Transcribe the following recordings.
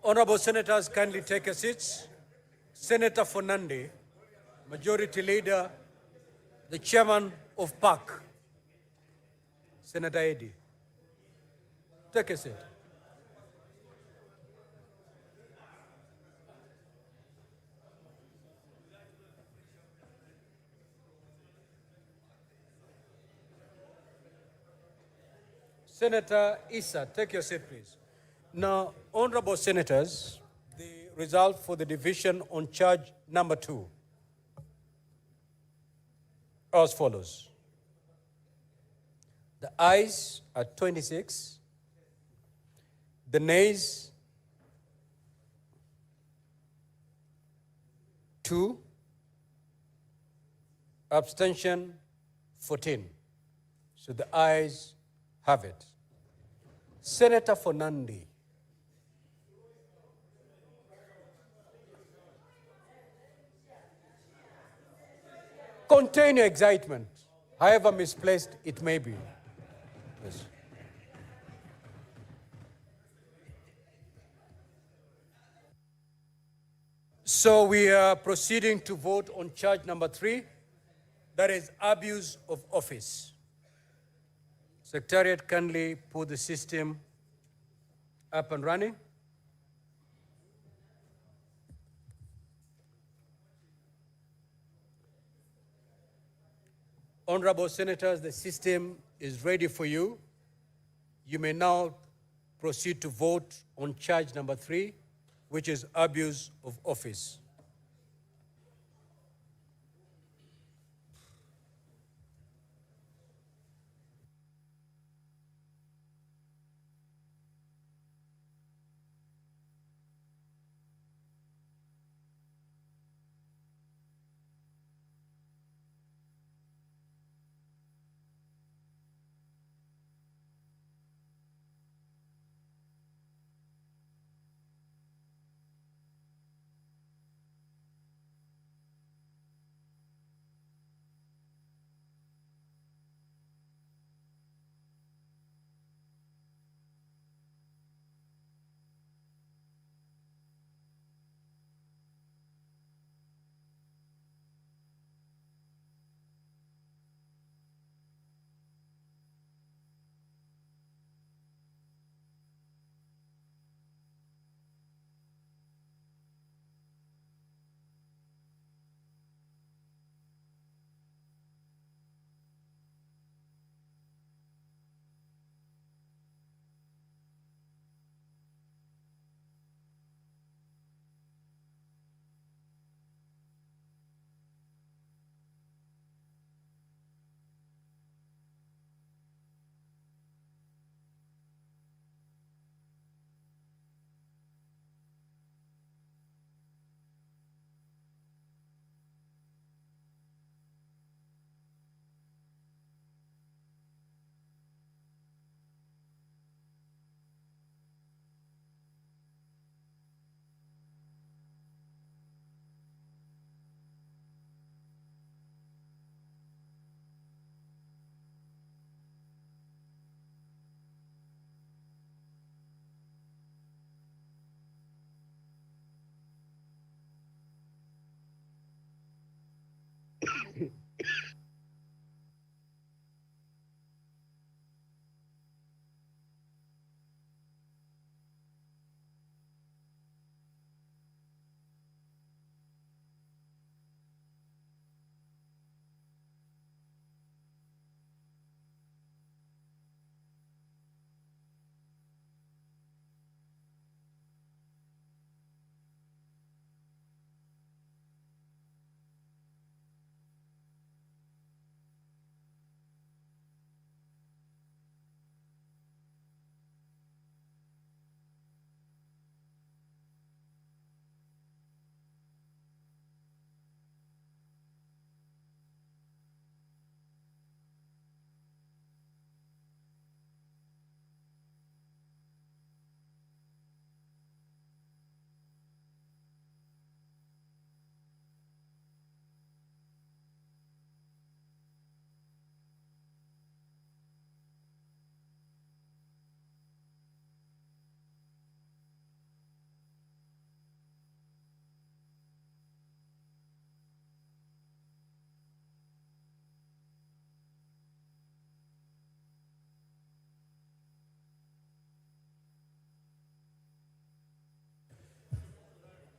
Honorable Senators, kindly take your seats. Senator for Nandi, Majority Leader, the Chairman of PAC, Senator Eddy. Take a seat. Senator Issa, take your seat, please. Now, Honorable Senators, the result for the division on charge number 2 as follows. The ayes are 26, the nays 2, abstention 14. So the ayes have it. Senator for Nandi. Contain your excitement, however misplaced it may be. Yes. So we are proceeding to vote on charge number 3, that is abuse of office. Secretariat, kindly put the system up and running. Honorable Senators, the system is ready for you. You may now proceed to vote on charge number 3, which is abuse of office.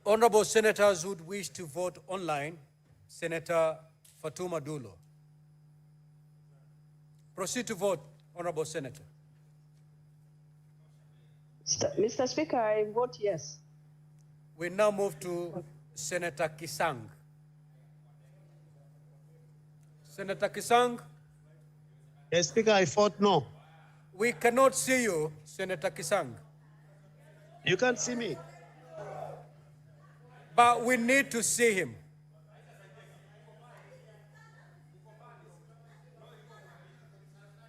Honorable senators who wish to vote online, Senator Fatuma Dulo. Proceed to vote, Honorable Senator. Mr. Speaker, I vote yes. We now move to Senator Kisang. Senator Kisang? Yes, Speaker, I vote no. We cannot see you, Senator Kisang. You can't see me. But we need to see him.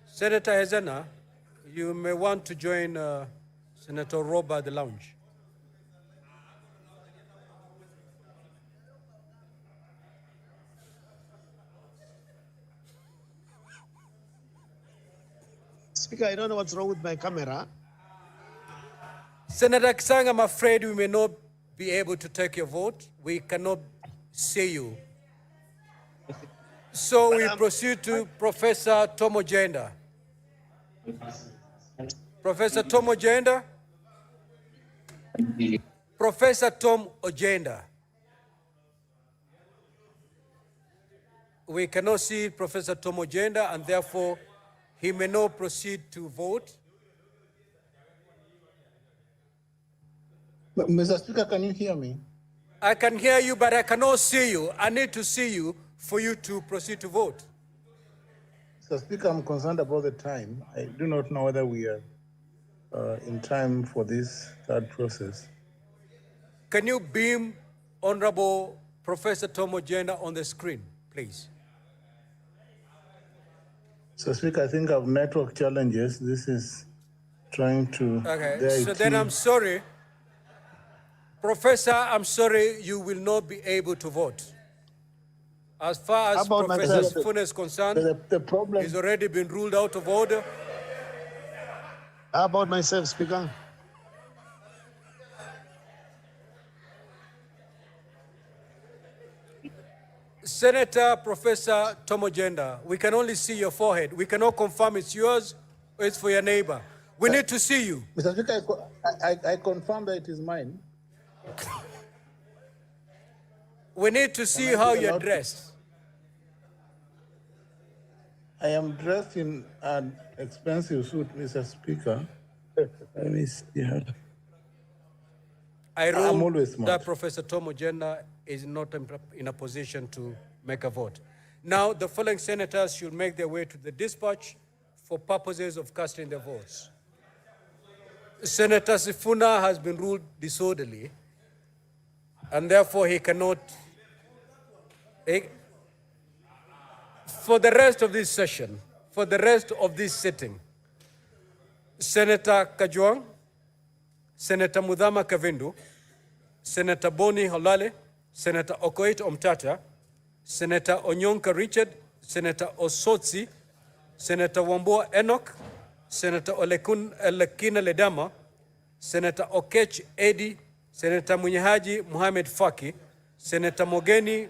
Senator Hezena, you may want to join Senator Roba at the lounge. Speaker, I don't know what's wrong with my camera. Senator Kisang, I'm afraid we may not be able to take your vote. We cannot see you. So we proceed to Professor Tom Ojenda. Professor Tom Ojenda? Professor Tom Ojenda. We cannot see Professor Tom Ojenda, and therefore he may not proceed to vote. Mr. Speaker, can you hear me? I can hear you, but I cannot see you. I need to see you for you to proceed to vote. Mr. Speaker, I'm concerned about the time. I do not know whether we are in time for this third process. Can you beam Honorable Professor Tom Ojenda on the screen, please? Mr. Speaker, I think I have network challenges. This is trying to... Okay, so then I'm sorry. Professor, I'm sorry, you will not be able to vote. As far as Professor Sifuna is concerned, the problem... he's already been ruled out of order. How about myself, Speaker? Senator Professor Tom Ojenda, we can only see your forehead. We cannot confirm it's yours or it's for your neighbor. We need to see you. Mr. Speaker, I confirm that it is mine. We need to see how you're dressed. I am dressed in an expensive suit, Mr. Speaker. Let me see how... I I'm rule always smart. that Professor Tom Ojenda is not in a position to make a vote. Now, the following senators should make their way to the dispatch for purposes of casting their votes. Senator Sifuna has been ruled disorderly, and therefore he cannot... For the rest of this session, for the rest of this sitting, Senator Kajwang, Senator Mudhama Kavindu, Senator Boni Halale, Senator Okoit Omtata, Senator Onyonka Richard, Senator Osotsi, Senator Wambua Enoch, Senator Olekina Ledama, Senator Okech Edi, Senator Munyahaji Mohamed Faki, Senator Mogeni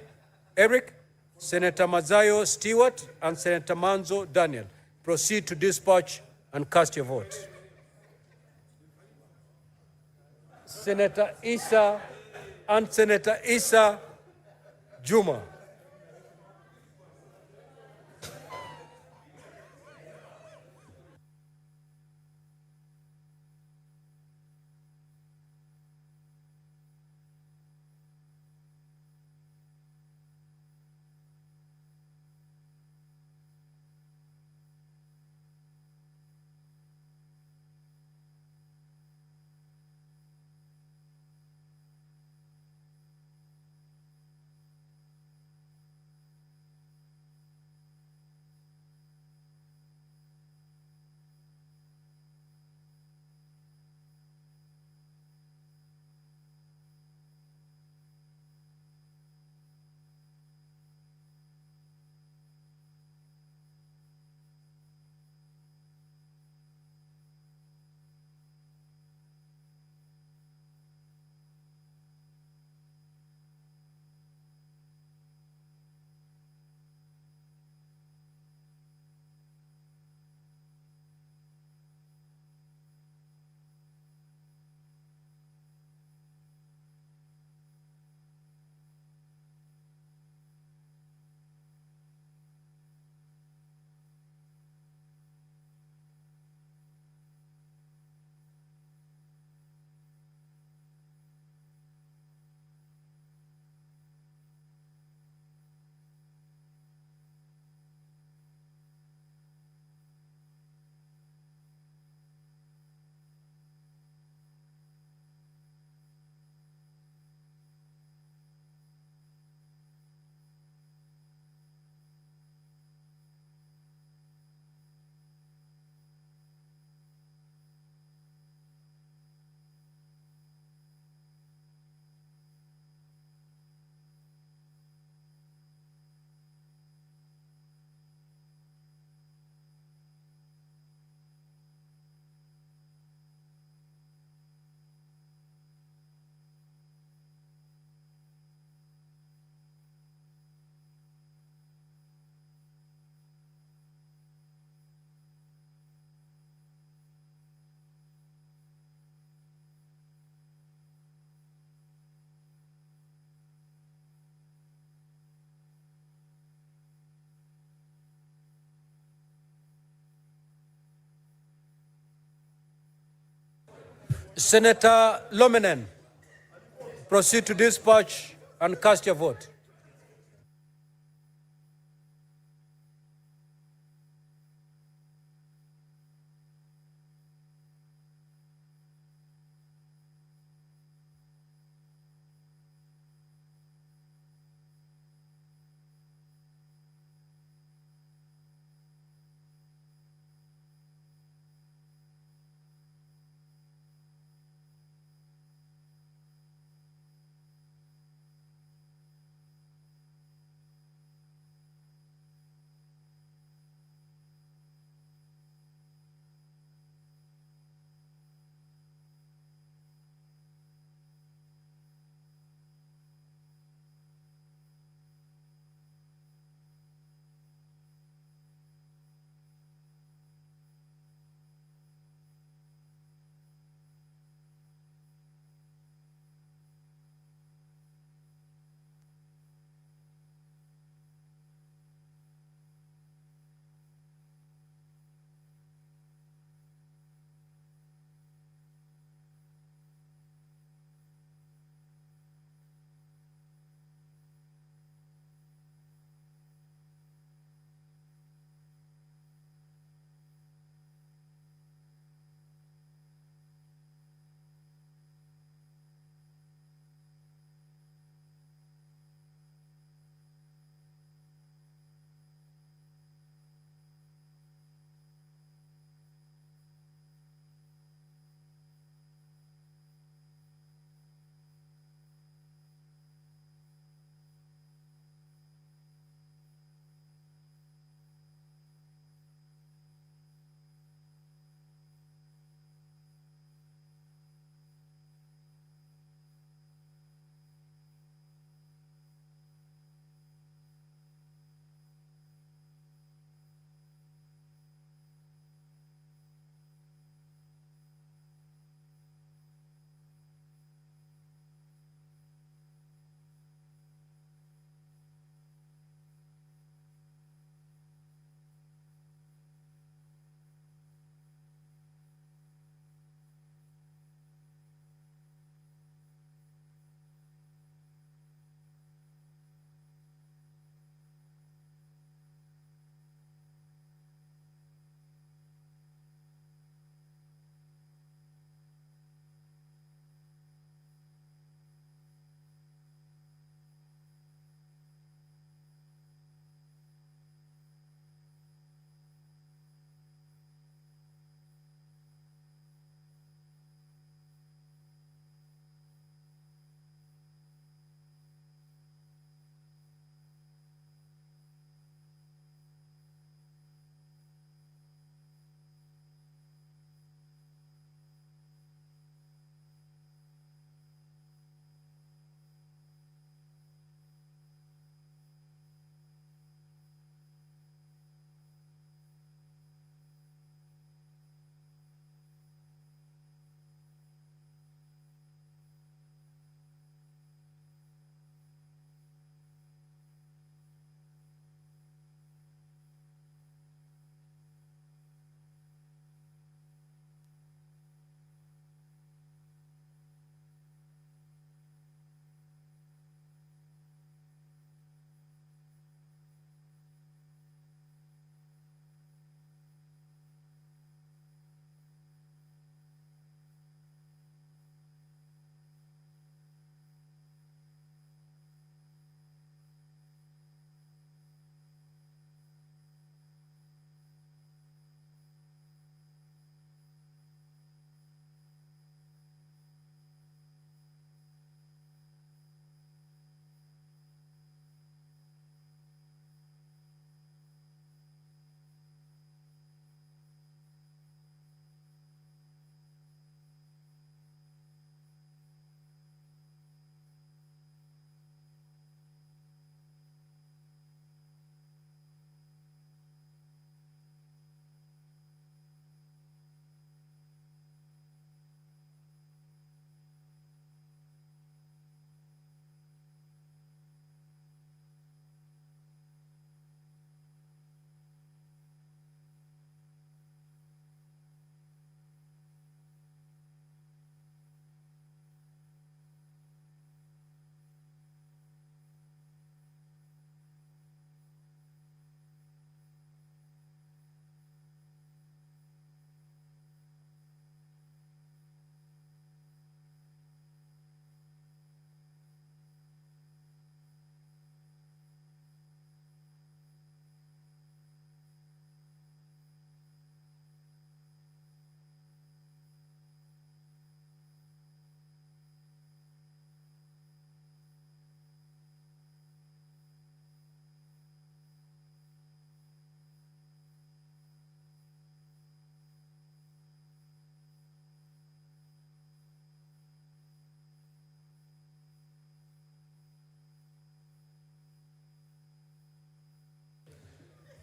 Eric, Senator Mazayo Stewart, and Senator Manzo Daniel. Proceed to dispatch and cast your vote. Senator Issa and Senator Issa Juma. Senator Lominen, proceed to dispatch and cast your vote.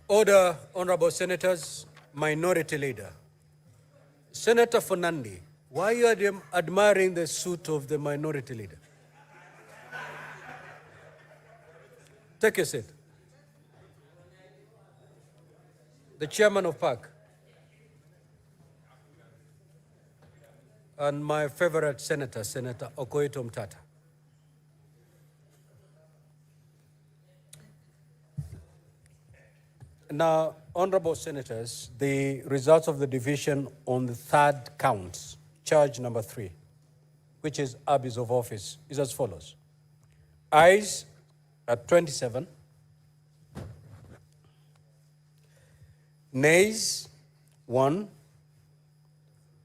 Order, honorable senators, minority leader. Senator Fonandi, why are you admiring the suit of the minority leader? Take a seat. The chairman of PAC. And my favorite senator, Senator Okoito Mtata. Now, honorable senators, the results of the division on the third count, charge number 3, which is abuse of office, is as follows. Ayes at 27, nays 1,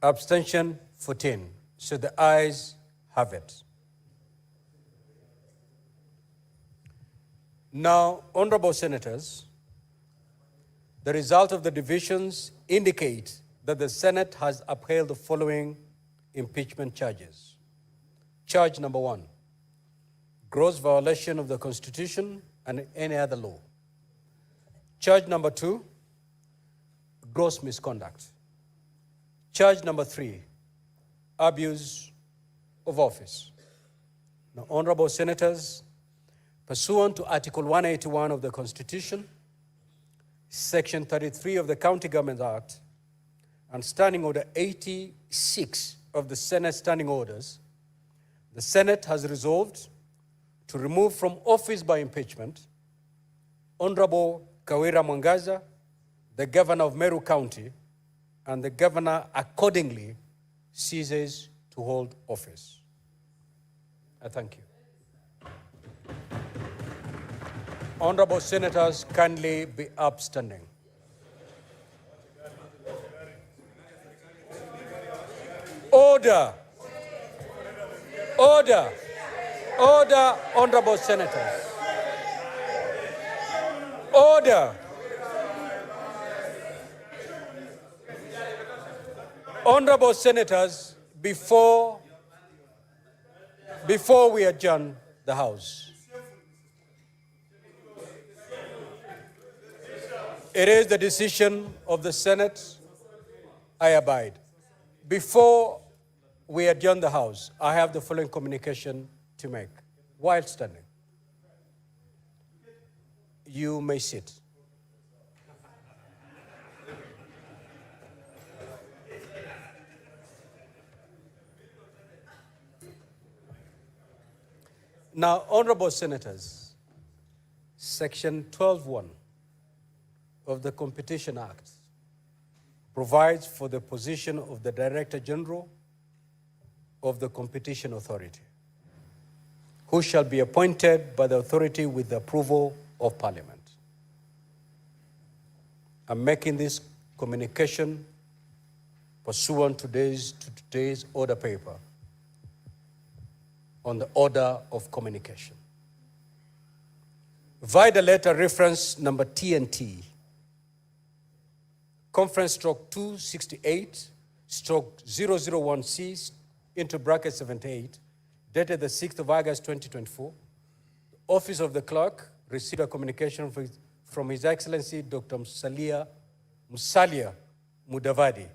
abstention 14. So the ayes have it. Now, honorable senators, the result of the divisions indicate that the Senate has upheld the following impeachment charges. Charge number 1, gross violation of the Constitution and any other law. Charge number 2, gross misconduct. Charge number 3, abuse of office. Now, honorable senators, pursuant to Article 181 of the Constitution, Section 33 of the County Government Act, and Standing Order 86 of the Senate Standing Orders, the Senate has resolved to remove from office by impeachment Honorable Kawira Mwangaza, the Governor of Meru County, and the Governor accordingly ceases to hold office. I thank you. Honorable senators, kindly be upstanding. Order. Order. Order, honorable senators. Order. Honorable senators, before we adjourn the House, it is the decision of the Senate. I abide. Before we adjourn the House, I have the following communication to make while standing. You may sit. Now, honorable senators, Section 12(1) of the Competition Act provides for the position of the Director General of the Competition Authority, who shall be appointed by the authority with the approval of Parliament. I'm making this communication pursuant to today's order paper on the order of communication. Via the letter reference number TNT, conference stroke 268 stroke 001C into bracket 78, dated the 6th of August 2024, the Office of the Clerk received a communication from His Excellency Dr. Musalia Mudavadi,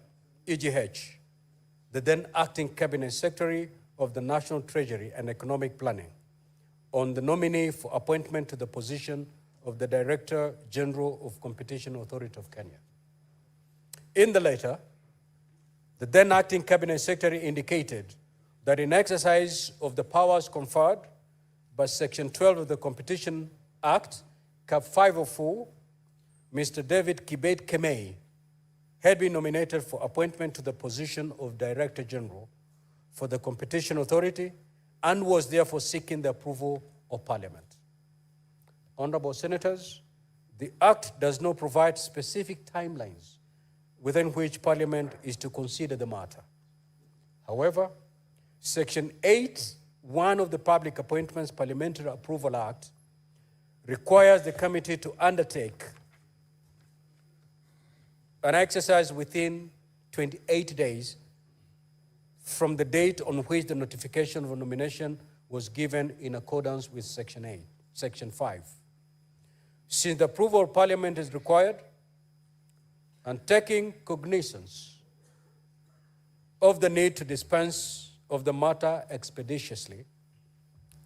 EGH, the then acting Cabinet Secretary of the National Treasury and Economic Planning, on the nominee for appointment to the position of the Director General of Competition Authority of Kenya. In the letter, the then acting Cabinet Secretary indicated that in exercise of the powers conferred by Section 12 of the Competition Act, Cap 504, Mr. David Kibet Kemei had been nominated for appointment to the position of Director General for the Competition Authority and was therefore seeking the approval of Parliament. Honorable Senators, the Act does not provide specific timelines within which Parliament is to consider the matter. However, Section 8(1) of the Public Appointments Parliamentary Approval Act requires the committee to undertake an exercise within 28 days from the date on which the notification of a nomination was given in accordance with Section 5. since the approval of Parliament is required, and taking cognizance of the need to dispense of the matter expeditiously,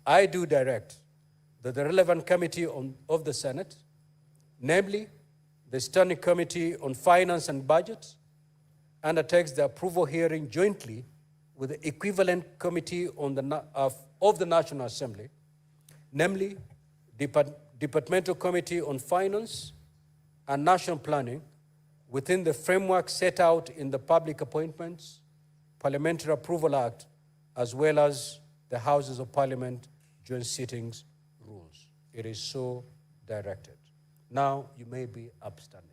I do direct that the relevant committee of the Senate, namely the Standing Committee on Finance and Budget, undertakes the approval hearing jointly with the equivalent committee of the National Assembly, namely Departmental Committee on Finance and National Planning, within the framework set out in the Public Appointments Parliamentary Approval Act, as well as the Houses of Parliament Joint Sittings rules. It is so directed. Now you may be upstanding.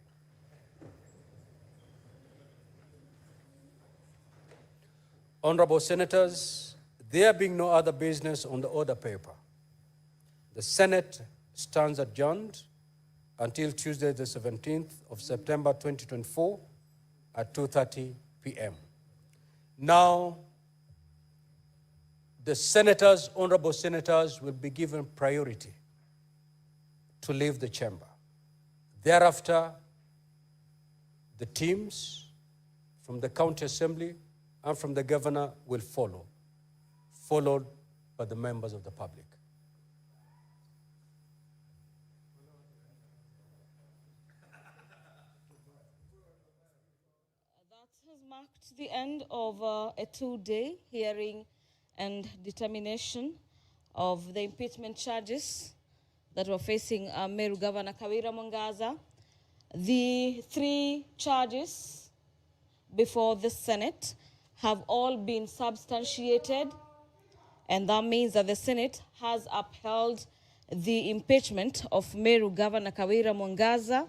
Honorable Senators, there being no other business on the order paper, the Senate stands adjourned until Tuesday, the 17th of September 2024 at 2:30 p.m. Now, the senators, honorable senators, will be given priority to leave the chamber. Thereafter, the teams from the county assembly and from the governor will follow, followed by the members of the public. That has marked the end of a two-day hearing and determination of the impeachment charges that were facing Meru Governor Kawira Mwangaza. The three charges before the Senate have all been substantiated, and that means that the Senate has upheld the impeachment of Meru Governor Kawira Mwangaza.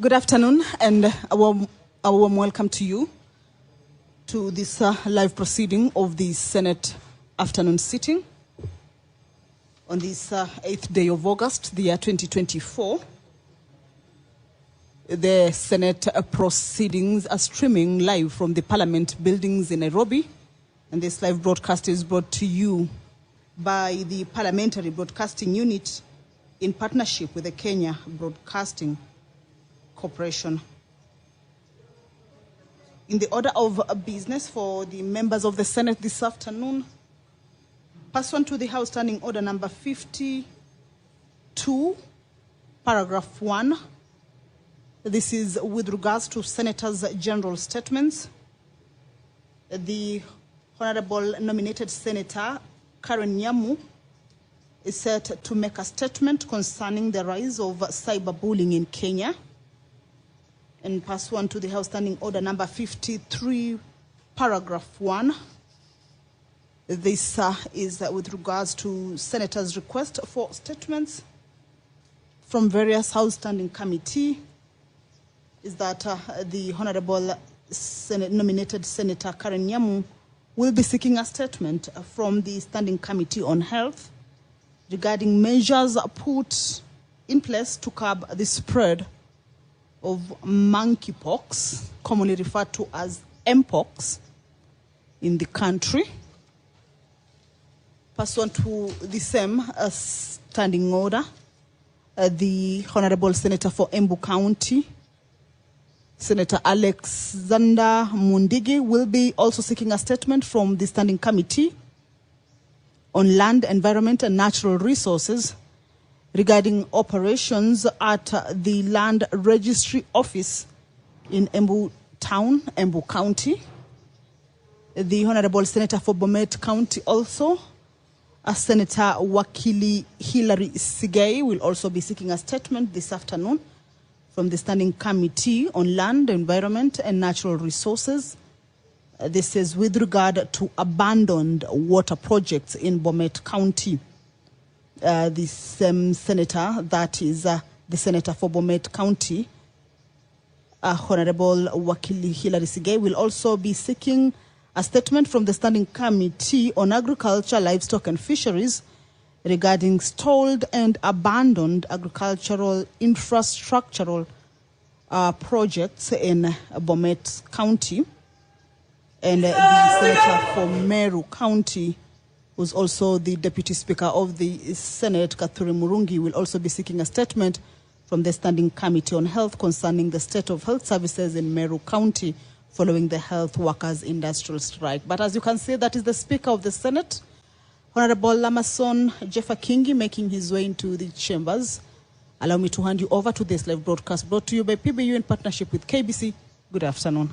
Good afternoon, and a warm welcome to you to this live proceeding of the Senate afternoon sitting on this 8th day of August, the year 2024. The Senate proceedings are streaming live from the Parliament buildings in Nairobi, and this live broadcast is brought to you by the Parliamentary Broadcasting Unit in partnership with the Kenya Broadcasting Corporation. In the order of business for the members of the Senate this afternoon, pursuant to the House Standing Order number 52, paragraph 1, this is with regards to Senators' general statements. The Honorable nominated Senator Karen Nyamu is set to make a statement concerning the rise of cyberbullying in Kenya. And pursuant to the House Standing Order number 53, paragraph 1, this is with regards to Senators' request for statements from various House Standing Committee, is that the Honorable nominated Senator Karen Nyamu will be seeking a statement from the Standing Committee on Health regarding measures put in place to curb the spread of monkeypox, commonly referred to as Mpox, in the country. Pursuant to the same standing order, the Honorable Senator for Embu County, Senator Alexander Mundigi, will be also seeking a statement from the Standing Committee on Land, Environment and Natural Resources regarding operations at the Land Registry Office in Embu Town, Embu County. The Honorable Senator for Bomet County also, Senator Wakili Hilary Sigei, will also be seeking a statement this afternoon from the Standing Committee on Land, Environment and Natural Resources. This is with regard to abandoned water projects in Bomet County. The same senator, that is the Senator for Bomet County, Honorable Wakili Hilary Sigei, will also be seeking a statement from the Standing Committee on Agriculture, Livestock and Fisheries regarding stalled and abandoned agricultural infrastructural projects in Bomet County. And the Senator for Meru County, who's also the Deputy Speaker of the Senate, Kawira Mwangaza, will also be seeking a statement from the Standing Committee on Health concerning the state of health services in Meru County following the health workers' industrial strike. But as you can see, that is the Speaker of the Senate, Honorable Lamason Jeffa Kingi, making his way into the chambers. Allow me to hand you over to this live broadcast brought to you by PBU in partnership with KBC. Good afternoon.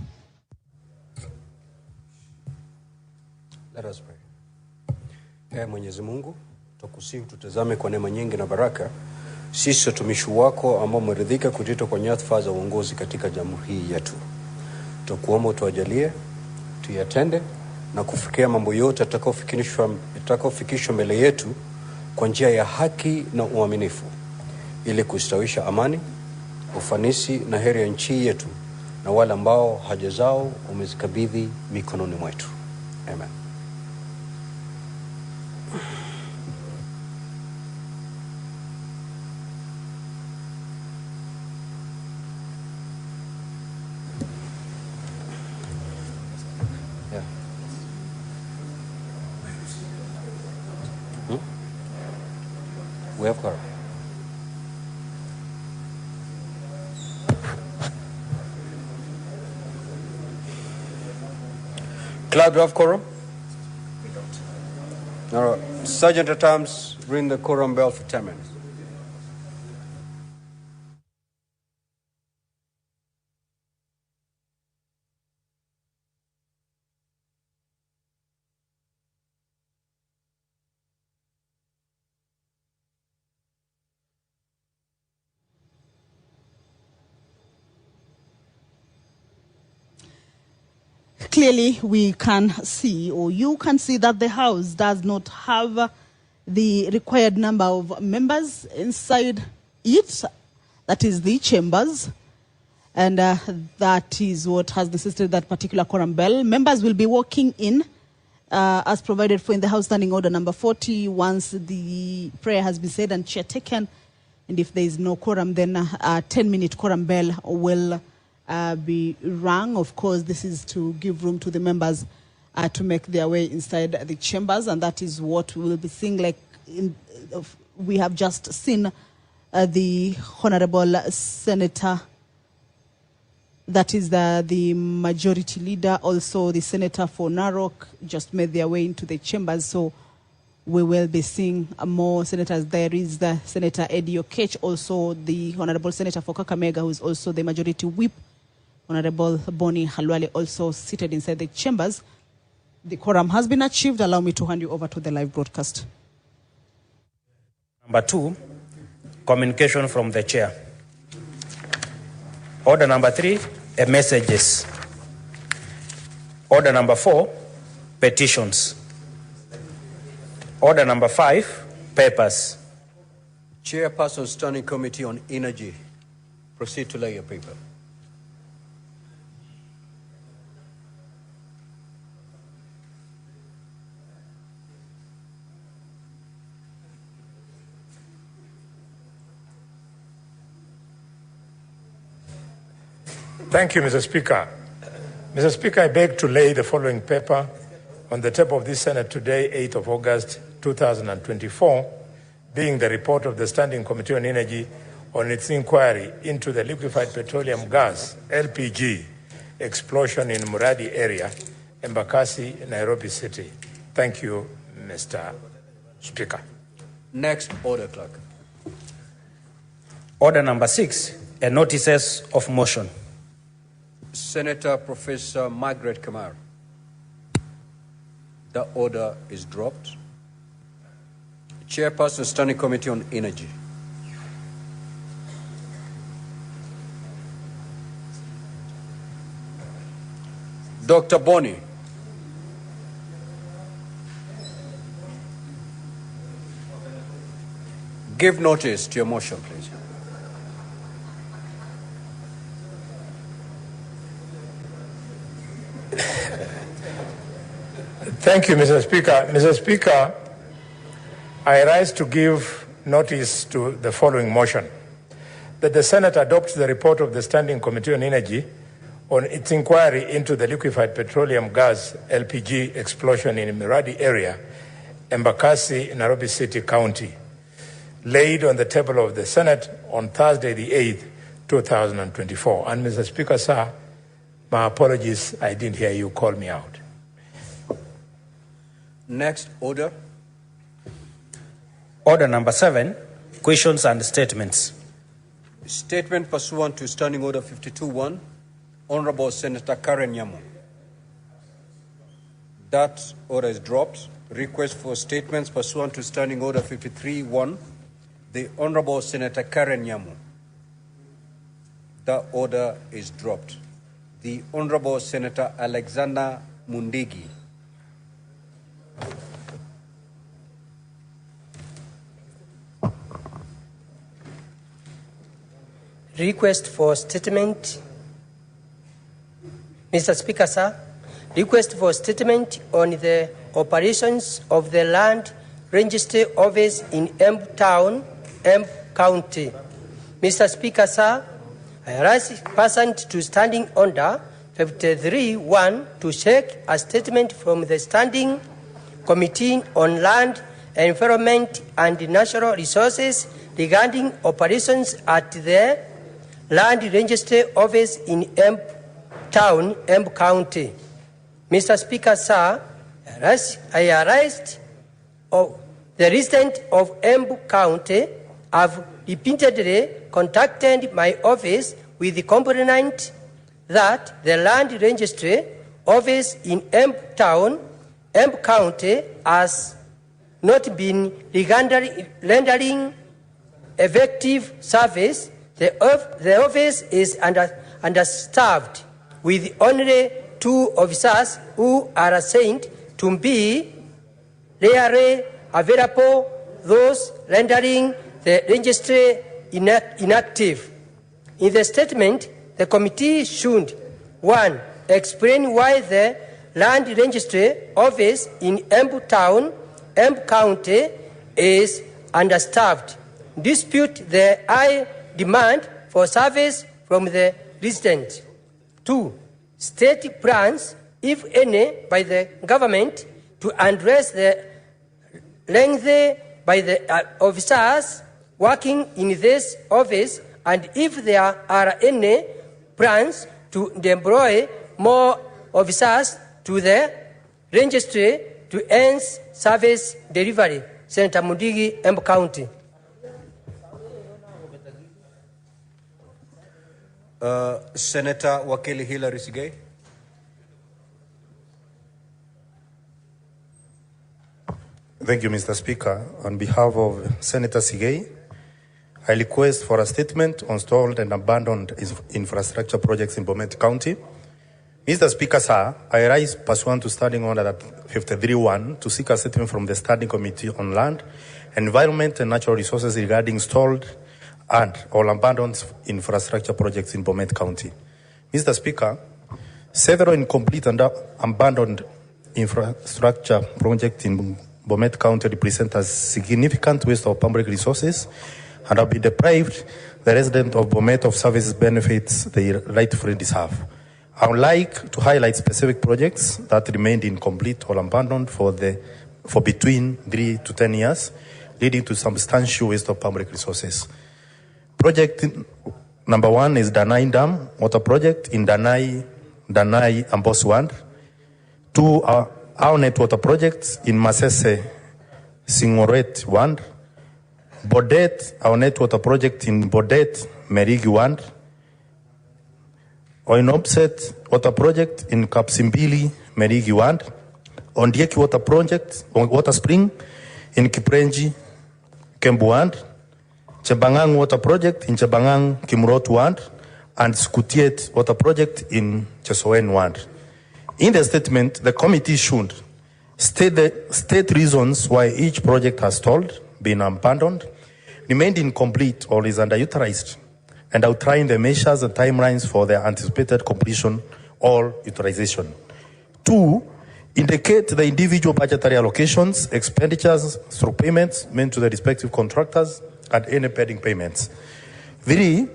Let us pray. Mwenyezi Mungu, tukusihi tutazame kwa neema nyingi na baraka sisi watumishi wako ambao umeridhika kujitoa kwa nyadhifa za uongozi katika jamhuri hii yetu. Tukuomba tuwajalie, tuyatende na kufikia mambo yote yatakayofikishwa mbele yetu kwa njia ya haki na uaminifu, ili kustawisha amani, ufanisi na heri ya nchi yetu na wale ambao haja zao umezikabidhi mikononi mwetu. Amen. We have quorum. Cloud, do you have quorum? We don't. All right. Sergeant at Arms, ring the quorum bell for 10 minutes. Clearly, we can see, or you can see, that the House does not have the required number of members inside it, that is the chambers, and that is what has necessitated that particular quorum bell. Members will be walking in as provided for in the House Standing Order number 40 once the prayer has been said and chair taken, and if there is no quorum, then a 10-minute quorum bell will be rung. Of course, this is to give room to the members to make their way inside the chambers, and that is what we will be seeing. Like we have just seen the Honorable Senator, that is the majority leader, also the Senator for Narok, just made their way into the chambers. So we will be seeing more senators. There is the Senator Eddie Okech, also the Honorable Senator for Kakamega, who is also the majority whip, Honorable Boni Halwale, also seated inside the chambers. The quorum has been achieved. Allow me to hand you over to the live broadcast. Number 2, communication from the chair. Order number 3, messages. Order number 4, petitions. Order number 5, papers. Chairperson, Standing Committee on Energy. Proceed to lay your paper. Thank you, Mr. Speaker. Mr. Speaker, I beg to lay the following paper on the table of this Senate today, 8th of August, 2024, being the report of the Standing Committee on Energy on its inquiry into the liquefied petroleum gas, LPG, explosion in Muradi area, Embakasi, Nairobi City. Thank you, Mr. Speaker. Next order, clerk. Order number 6, a notices of motion. Senator Professor Margaret Kamar. The order is dropped. Chairperson, Standing Committee on Energy. Dr. Boni. Give notice to your motion, please. Thank you, Mr. Speaker. Mr. Speaker, I rise to give notice to the following motion, that the Senate adopts the report of the Standing Committee on Energy on its inquiry into the liquefied petroleum gas LPG explosion in Miradi area, Embakasi, Nairobi City County, laid on the table of the Senate on Thursday the 8th, 2024. And Mr. Speaker, sir, my apologies, I didn't hear you call me out. Next order. Order number 7, questions and statements. Statement pursuant to Standing Order 52-1, Honorable Senator Karen Nyamu. That order is dropped. Request for statements pursuant to Standing Order 53-1, the Honorable Senator Karen Nyamu. The order is dropped. The Honorable Senator Alexander Mundigi. Request for statement. Mr. Speaker, sir, request for statement on the operations of the Land Registry Office in Embu Town, Embu County. Mr. Speaker, sir, I rise pursuant to Standing Order 53-1 to check a statement from the Standing Committee on Land, Environment and Natural Resources regarding operations at the Land Registry Office in Embu Town, Embu County. Mr. Speaker, sir, I arise of the resident of Embu County have repeatedly contacted my office with the complaint that the Land Registry Office in Embu Town, Embu County has not been rendering effective service. The office is understaffed with only 2 officers who are assigned to be rarely available, those rendering the registry inactive. In the statement, the committee should 1. Explain why the Land Registry Office in Embu Town, Embu County is understaffed. Dispute the high demand for service from the resident. 2. State plans, if any, by the government to address the length by the officers working in this office, and if there are any plans to deploy more officers to the registry to enhance service delivery. Senator Mundigi, Embu County. Senator Wakili Hilary Sigei. Thank you, Mr. Speaker. On behalf of Senator Sigei, I request for a statement on stalled and abandoned infrastructure projects in Bomet County. Mr. Speaker, sir, I rise pursuant to Standing Order 53-1 to seek a statement from the Standing Committee on Land, Environment and Natural Resources regarding stalled and or abandoned infrastructure projects in Bomet County. Mr. Speaker, several incomplete and abandoned infrastructure projects in Bomet County represent a significant waste of public resources and have been deprived the residents of Bomet of services benefits they rightfully deserve. I would like to highlight specific projects that remained incomplete or abandoned for between 3 to 10 years, leading to substantial waste of public resources. Project number 1 is Danai Dam Water Project in Danai and Boswand. 2 are Aunet Water Projects in Masese, Singoret Wand. Bodet, Aunet Water Project in Bodet, Merigi Wand. Oinopset Water Project in Kapsimbili, Merigi Wand. Ondieki Water Project, Water Spring in Kiprenji, Kembuand. Chebangang Water Project in Chebangang, Kimrot Wand, and Skutiet Water Project in Chesoen Wand. In the statement, the committee should state reasons why each project has stalled, been abandoned, remained incomplete, or is underutilized, and outline the measures and timelines for their anticipated completion or utilization. 2, indicate the individual budgetary allocations, expenditures through payments made to the respective contractors, and any pending payments. 3,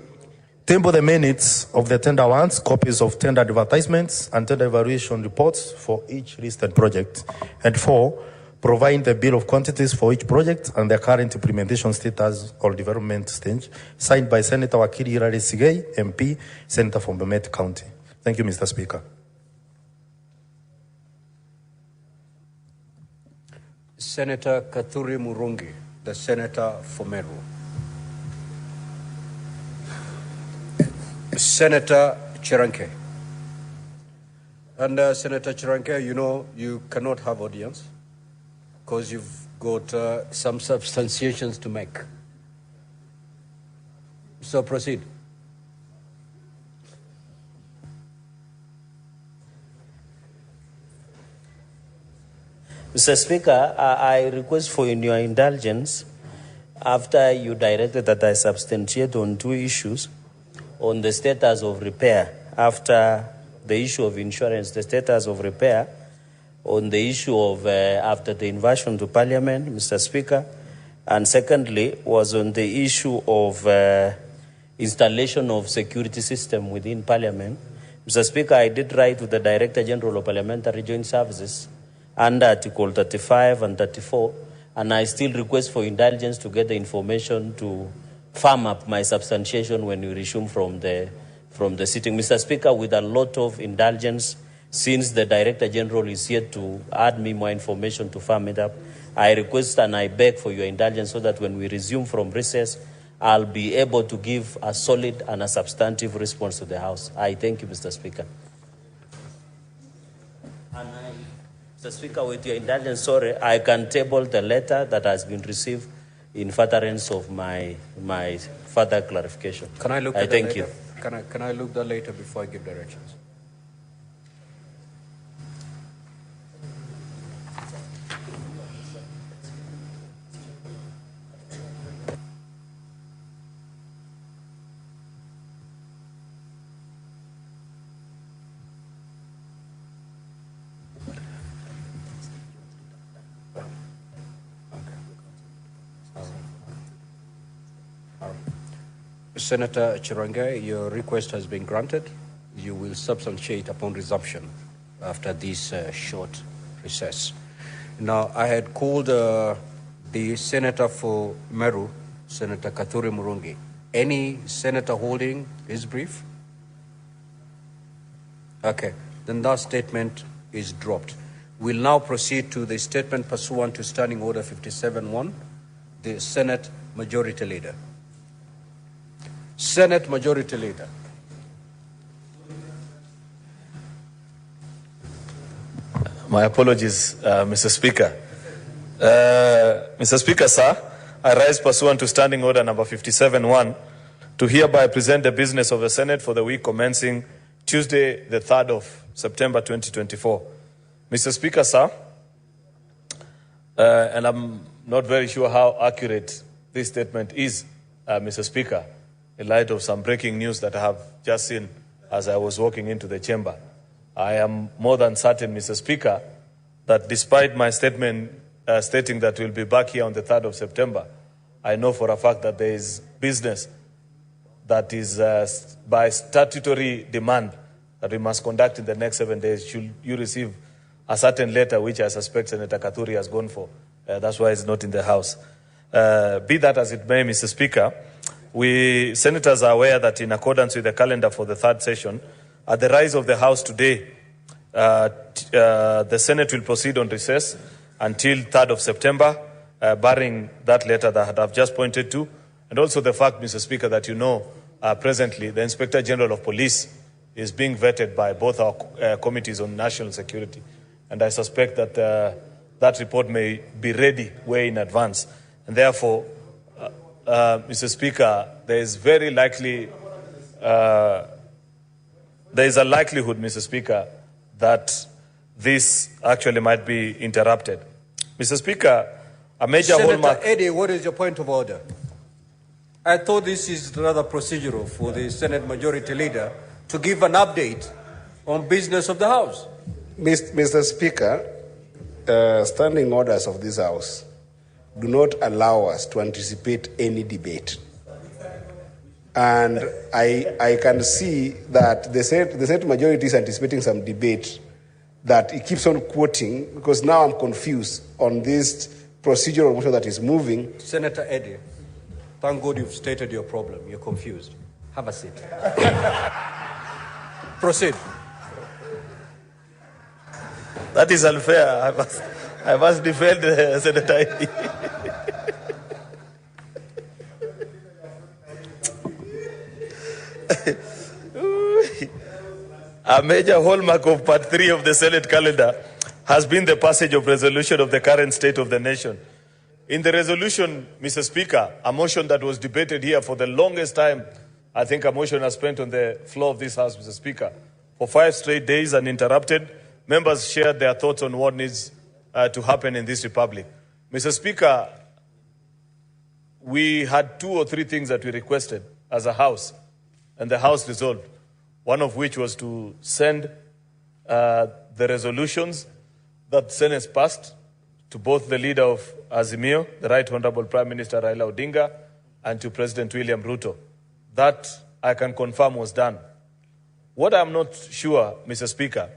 table the minutes of the tender warrants, copies of tender advertisements, and tender evaluation reports for each listed project. And 4, provide the bill of quantities for each project and their current implementation status or development stage, signed by Senator Wakili Hilary Sigei, MP, Senator from Bomet County. Thank you, Mr. Speaker. Senator Kawira Mwangaza, the Senator for Meru. Senator Chiranke. And Senator Chiranke, you know you cannot have audience because you've got some substantiations to make. So proceed. Mr. Speaker, I request for your indulgence after you directed that I substantiate on 2 issues on the status of repair, after the issue of insurance, the status of repair, on the issue of after the invasion to Parliament, Mr. Speaker, and secondly was on the issue of installation of security system within Parliament. Mr. Speaker, I did write to the Director General of Parliamentary Joint Services under Article 35 and 34, and I still request for indulgence to get the information to firm up my substantiation when we resume from the sitting. Mr. Speaker, with a lot of indulgence, since the Director General is here to add me more information to firm it up, I request and I beg for your indulgence so that when we resume from recess, I'll be able to give a solid and a substantive response to the House. I thank you, Mr. Speaker. And Mr. Speaker, with your indulgence, sorry, I can table the letter that has been received in furtherance of my further clarification. Can I look at that thank later? you. Can I look that later before I give directions? Senator Chirange, your request has been granted. You will substantiate upon resumption after this short recess. Now, I had called the Senator for Meru, Senator Kawira Mwangaza. Any senator holding his brief? Okay, then that statement is dropped. We'll now proceed to the statement pursuant to Standing Order 57-1, the Senate Majority Leader. Senate Majority Leader. My apologies, Mr. Speaker. Mr. Speaker, sir, I rise pursuant to Standing Order number 57-1 to hereby present the business of the Senate for the week commencing Tuesday, the 3rd of September 2024. Mr. Speaker, sir, and I'm not very sure how accurate this statement is, Mr. Speaker, in light of some breaking news that I have just seen as I was walking into the chamber. I am more than certain, Mr. Speaker, that despite my statement stating that we'll be back here on the 3rd of September, I know for a fact that there is business that is by statutory demand that we must conduct in the next 7 days. Should you receive a certain letter, which I suspect Senator Katuri has gone for. That's why it's not in the House. Be that as it may, Mr. Speaker, we senators are aware that in accordance with the calendar for the third session, at the rise of the House today, the Senate will proceed on recess until 3rd of September, barring that letter that I've just pointed to, and also the fact, Mr. Speaker, that you know presently the Inspector General of Police is being vetted by both our committees on national security. And I suspect that that report may be ready way in advance. And therefore, Mr. Speaker, there is very likely, there is a likelihood, Mr. Speaker, that this actually might be interrupted. Mr. Speaker, a major hallmark... Senator Eddy, what is your point of order? I thought this is rather procedural for the Senate Majority Leader to give an update on business of the House. Mr. Speaker, standing orders of this House do not allow us to anticipate any debate. And I can see that the Senate majority is anticipating some debate that it keeps on quoting, because now I'm confused on this procedural motion that is moving. Senator Eddy, thank God you've stated your problem. You're confused. Have a seat. Proceed. That is unfair. I must defend Senator Eddy. A major hallmark of Part 3 of the Senate calendar has been the passage of resolution of the current state of the nation. In the resolution, Mr. Speaker, a motion that was debated here for the longest time, I think a motion has spent on the floor of this House, Mr. Speaker, for 5 straight days uninterrupted. Members shared their thoughts on what needs to happen in this republic. Mr. Speaker, we had 2 or 3 things that we requested as a House, and the House resolved, one of which was to send the resolutions that the Senate passed to both the leader of Azimio, the Right Honorable Prime Minister Raila Odinga, and to President William Ruto. That, I can confirm, was done. What I'm not sure, Mr. Speaker,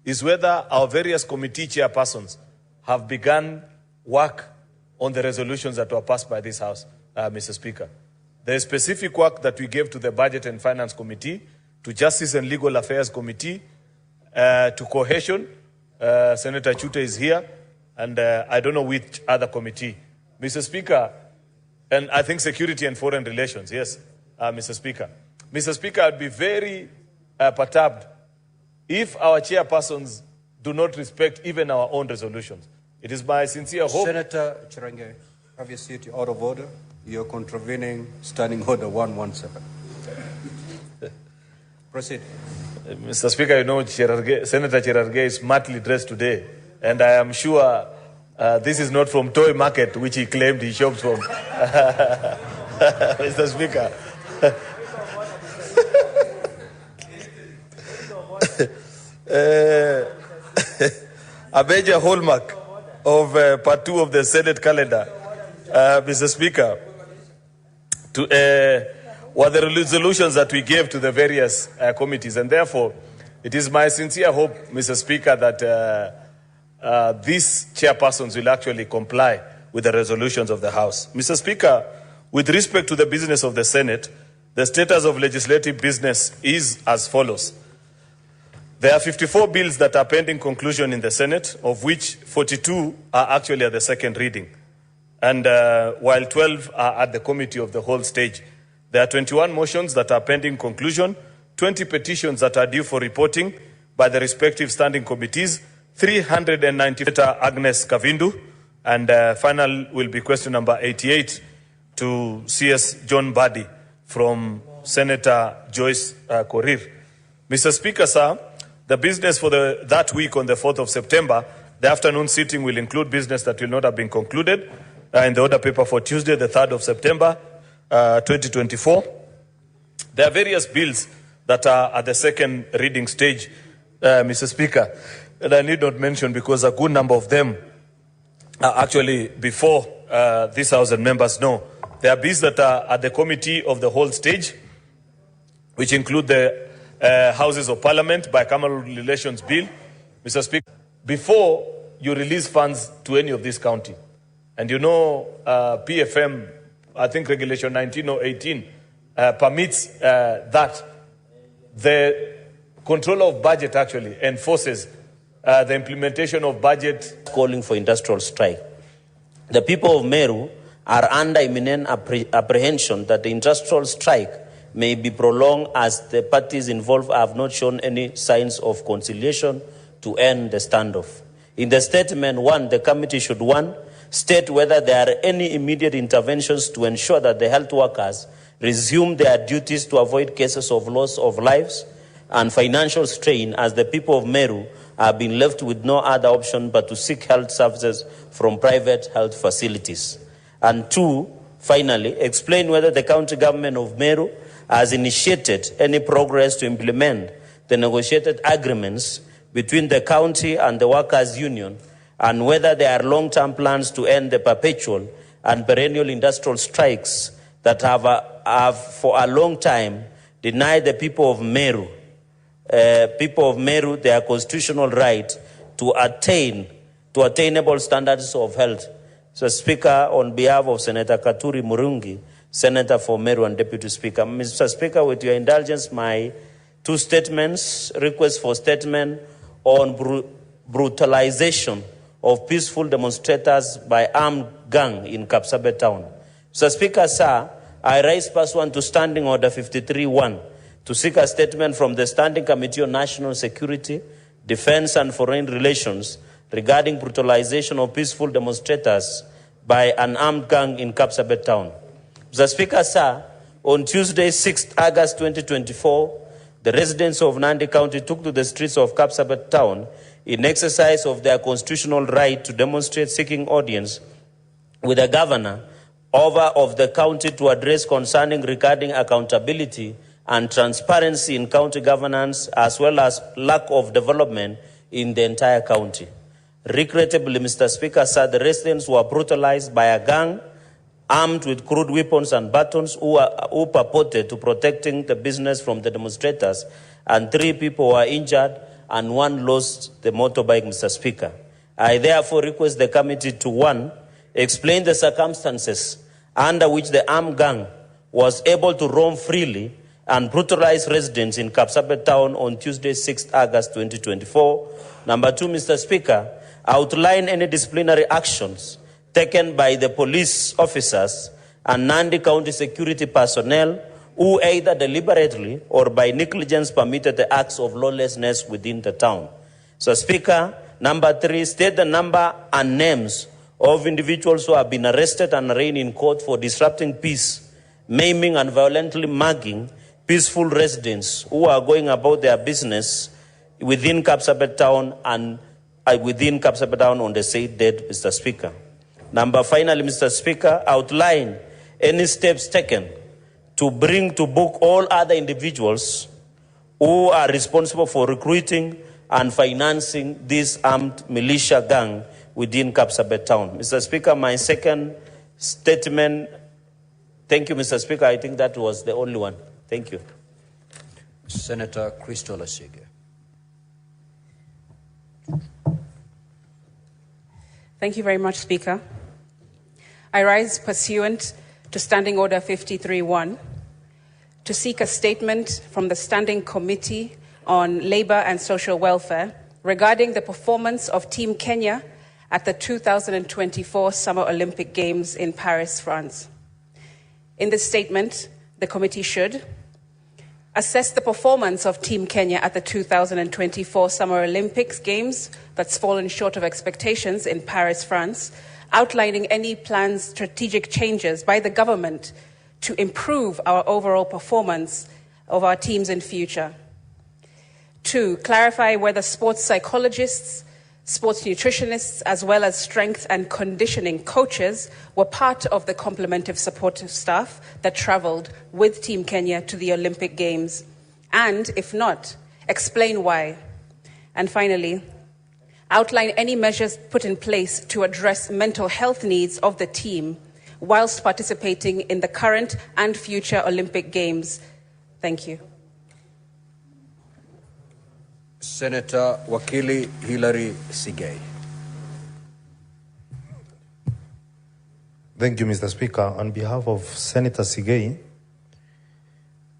is whether our various committee chairpersons have begun work on the resolutions that were passed by this House, Mr. Speaker. There is specific work that we gave to the Budget and Finance Committee, to Justice and Legal Affairs Committee, to Cohesion. Senator Chute is here, and I don't know which other committee. Mr. Speaker, and I think Security and Foreign Relations, yes, Mr. Speaker. Mr. Speaker, I'd be very perturbed if our chairpersons do not respect even our own resolutions. It is my sincere hope... Senator Chirange, have your seat. You're out of order. You're contravening Standing Order 117. Proceed. Mr. Speaker, you know Senator Cherargei is smartly dressed today, and I am sure this is not from Toy Market, which he claimed he shops from. Mr. Speaker. A major hallmark of Part 2 of the Senate calendar, Mr. Speaker, were the resolutions that we gave to the various committees. And therefore, it is my sincere hope, Mr. Speaker, that these chairpersons will actually comply with the resolutions of the House. Mr. Speaker, with respect to the business of the Senate, the status of legislative business is as follows. There are 54 bills that are pending conclusion in the Senate, of which 42 are actually at the second reading. And while 12 are at the committee of the whole stage. There are 21 motions that are pending conclusion, 20 petitions that are due for reporting by the respective standing committees, 390 Agnes Kavindu, and final will be question number 88 to CS John Badi from Senator Joyce Korir. Mr. Speaker, sir, the business for that week on the 4th of September, the afternoon sitting will include business that will not have been concluded in the order paper for Tuesday, the 3rd of September, 2024. There are various bills that are at the second reading stage, Mr. Speaker, and I need not mention because a good number of them are actually before this House and members know There are bills that are at the committee of the whole stage, which include the Houses of Parliament bicameral relations bill. Mr. Speaker, before you release funds to any of this county, and you know PFM, I think Regulation 19 or 18 permits that the controller of budget actually enforces the implementation of budget. Calling for industrial strike. The people of Meru are under imminent apprehension that the industrial strike may be prolonged as the parties involved have not shown any signs of conciliation to end the standoff. In the statement, the committee should, state whether there are any immediate interventions to ensure that the health workers resume their duties to avoid cases of loss of lives and financial strain, as the people of Meru are being left with no other option but to seek health services from private health facilities. And 2, finally, explain whether the county government of Meru has initiated any progress to implement the negotiated agreements between the county and the workers' union, and whether there are long-term plans to end the perpetual and perennial industrial strikes that have for a long time denied the people of Meru their constitutional right to attainable standards of health. So, Speaker, on behalf of Senator Katuri Murungi, Senator for Meru and Deputy Speaker. Mr. Speaker, with your indulgence, my 2 statements, request for statement on brutalization of peaceful demonstrators by armed gang in Kapsabet town. Mr. Speaker, sir, I rise pursuant to Standing Order 53-1 to seek a statement from the Standing Committee on National Security, Defense and Foreign Relations regarding brutalization of peaceful demonstrators by an armed gang in Kapsabet town. Mr. Speaker, sir, on Tuesday, 6th August 2024, the residents of Nandi County took to the streets of Kapsabet town in exercise of their constitutional right to demonstrate, seeking audience with the governor of the county to address concerning regarding accountability and transparency in county governance, as well as lack of development in the entire county. Regrettably, Mr. Speaker, sir, the residents were brutalized by a gang armed with crude weapons and batons who purported to protecting the business from the demonstrators, and 3 people were injured and 1 lost the motorbike, Mr. Speaker. I therefore request the committee to 1, explain the circumstances under which the armed gang was able to roam freely and brutalize residents in Kapsabet town on Tuesday, 6th August 2024. Number 2, Mr. Speaker, outline any disciplinary actions taken by the police officers and Nandi County security personnel who either deliberately or by negligence permitted the acts of lawlessness within the town. So, Speaker, number 3, state the number and names of individuals who have been arrested and arraigned in court for disrupting peace, maiming and violently mugging peaceful residents who are going about their business within Kapsabet town and within Kapsabet town on the said date, Mr. Speaker. Finally, Mr. Speaker, outline any steps taken to bring to book all other individuals who are responsible for recruiting and financing this armed militia gang within Kapsabet town. Mr. Speaker, my second statement. Thank you, Mr. Speaker. I think that was the only one. Thank you. Senator Christo Lasige. Thank you very much, Speaker. I rise pursuant to Standing Order 53-1 to seek a statement from the Standing Committee on Labour and Social Welfare regarding the performance of Team Kenya at the 2024 Summer Olympic Games in Paris, France. In this statement, the committee should assess the performance of Team Kenya at the 2024 Summer Olympics Games that's fallen short of expectations in Paris, France, outlining any planned strategic changes by the government to improve our overall performance of our teams in future. 2, clarify whether sports psychologists, sports nutritionists, as well as strength and conditioning coaches were part of the complementary supportive staff that traveled with Team Kenya to the Olympic Games, and if not, explain why. And finally, outline any measures put in place to address mental health needs of the team whilst participating in the current and future Olympic Games? Thank you. Senator Wakili Hilary Sigei. Thank you, Mr. Speaker. On behalf of Senator Sigei,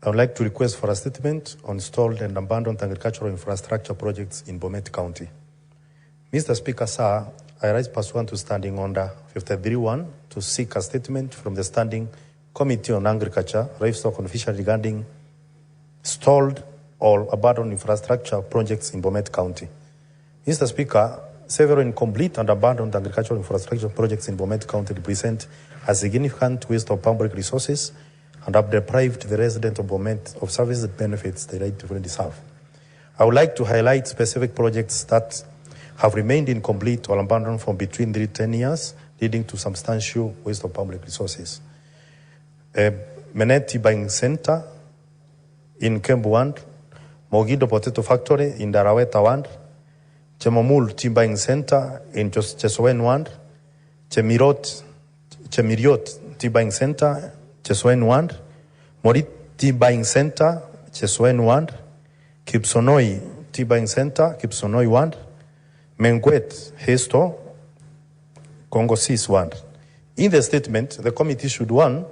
I would like to request for a statement on stalled and abandoned agricultural infrastructure projects in Bomet County. Mr. Speaker, sir, I rise pursuant to Standing Order 53.1 to seek a statement from the Standing Committee on Agriculture, Livestock and Fishery regarding stalled or abandoned infrastructure projects in Bomet County. Mr. Speaker, several incomplete and abandoned agricultural infrastructure projects in Bomet County represent a significant waste of public resources and have deprived the residents of Bomet of services and benefits they rightfully deserve. I would like to highlight specific projects that have remained incomplete or abandoned for between 3 to 10 years, leading to substantial waste of public resources. Meneti Buying Center in Kembuand, Mogido Potato Factory in Daraweta Wand, Chemomul Tea Buying Center in Chesowen Wand, Chemiriot Tea Buying Center, Chesowen Wand, Morit Tea Buying Center, Chesowen Wand, Kipsonoi Tea Buying Center, Kipsonoi Wand, Menguet Hesto, Congo Sis Wand. In the statement, the committee should, 1,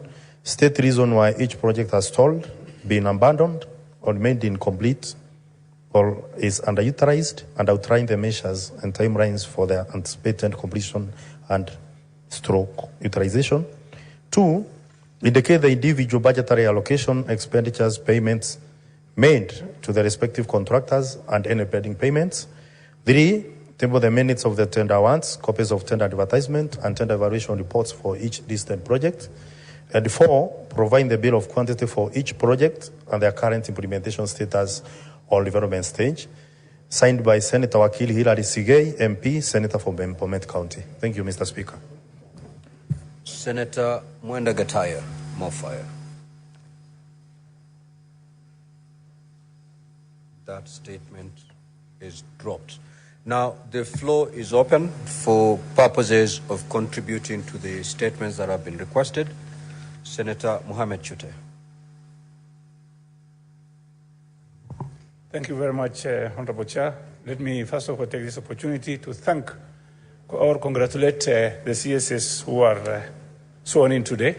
state reason why each project has stalled, been abandoned, or made incomplete, or is underutilized, and outline the measures and timelines for their anticipated completion and stroke utilization. 2, indicate the individual budgetary allocation, expenditures, payments made to the respective contractors and any pending payments. 3, table the minutes of the tender awards, copies of tender advertisement, and tender evaluation reports for each listed project. And 4, provide the bill of quantity for each project and their current implementation status or development stage. Signed by Senator Wakili Hilary Sigei, MP, Senator for Bomet County. Thank you, Mr. Speaker. Senator Mwenda Gataya, more fire. That statement is dropped. Now, the floor is open for purposes of contributing to the statements that have been requested. Senator Mohamed Chute. Thank you very much, Honorable Chair. Let me first of all take this opportunity to thank or congratulate the CSS who are sworn in today.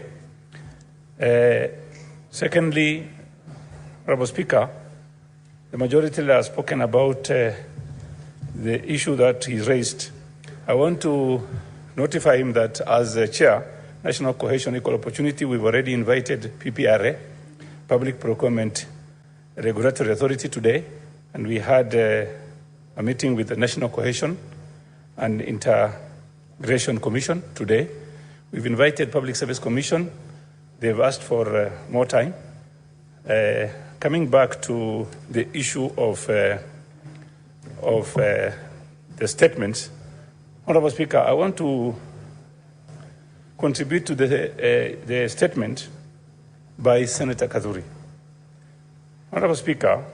Secondly, Honorable Speaker, the majority leader has spoken about the issue that he raised. I want to notify him that as the chair, National Cohesion Equal Opportunity, we've already invited PPRA, Public Procurement Regulatory Authority, today, and we had a meeting with the National Cohesion and Integration Commission today. We've invited Public Service Commission. They've asked for more time. Coming back to the issue of the statements, Honorable Speaker, I want to contribute to the statement by Senator Kaduri. Honorable Speaker,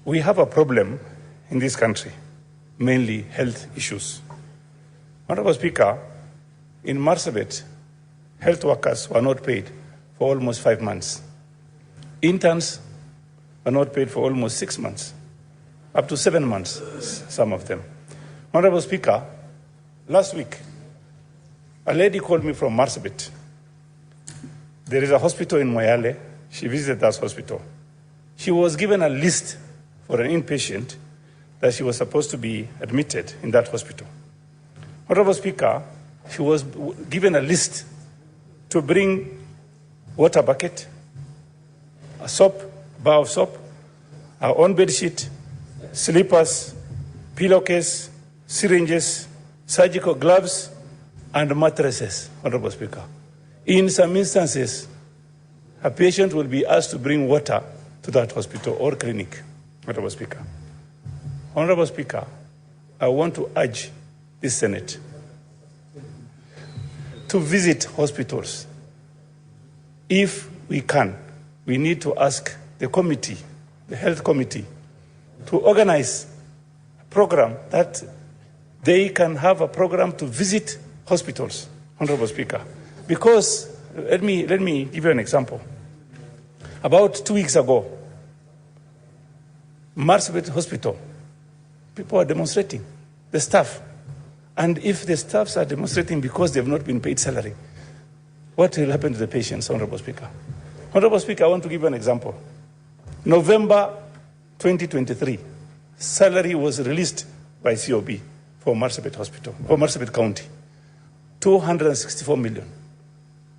we have a problem in this country, mainly health issues. Honorable Speaker, in Marsabit, health workers were not paid for almost 5 months. Interns were not paid for almost 6 months, up to 7 months, some of them. Honorable Speaker, last week, a lady called me from Marsabit. There is a hospital in Moyale. She visited that hospital. She was given a list for an inpatient that she was supposed to be admitted in that hospital. Honorable Speaker, she was given a list to bring water bucket, a soap, bar of soap, her own bed sheet, slippers, pillowcase, syringes, surgical gloves, and mattresses, Honorable Speaker. In some instances, a patient will be asked to bring water to that hospital or clinic, Honorable Speaker. Honorable Speaker, I want to urge the Senate to visit hospitals. If we can, we need to ask the committee, the health committee, to organize a program that they can have a program to visit hospitals Honorable Speaker, because let me give you an example. About 2 weeks ago, Marsabit Hospital, people are demonstrating, the staff. And if the staffs are demonstrating because they have not been paid salary, what will happen to the patients, Honorable Speaker? Honorable Speaker, I want to give you an example. November 2023, salary was released by COB for Marsabit Hospital, for Marsabit County, 264 million.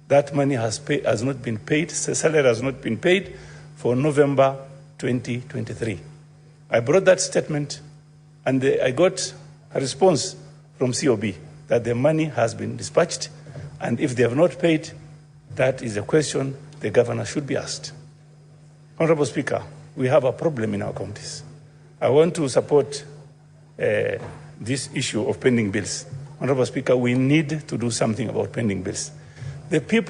That money has not been paid, the salary has not been paid for November 2023. I brought that statement and I got a response from COB that the money has been dispatched, and if they have not paid, that is a question the governor should be asked. Honorable Speaker, we have a problem in our counties. I want to support this issue of pending bills. Honorable Speaker, we need to do something about pending bills. The people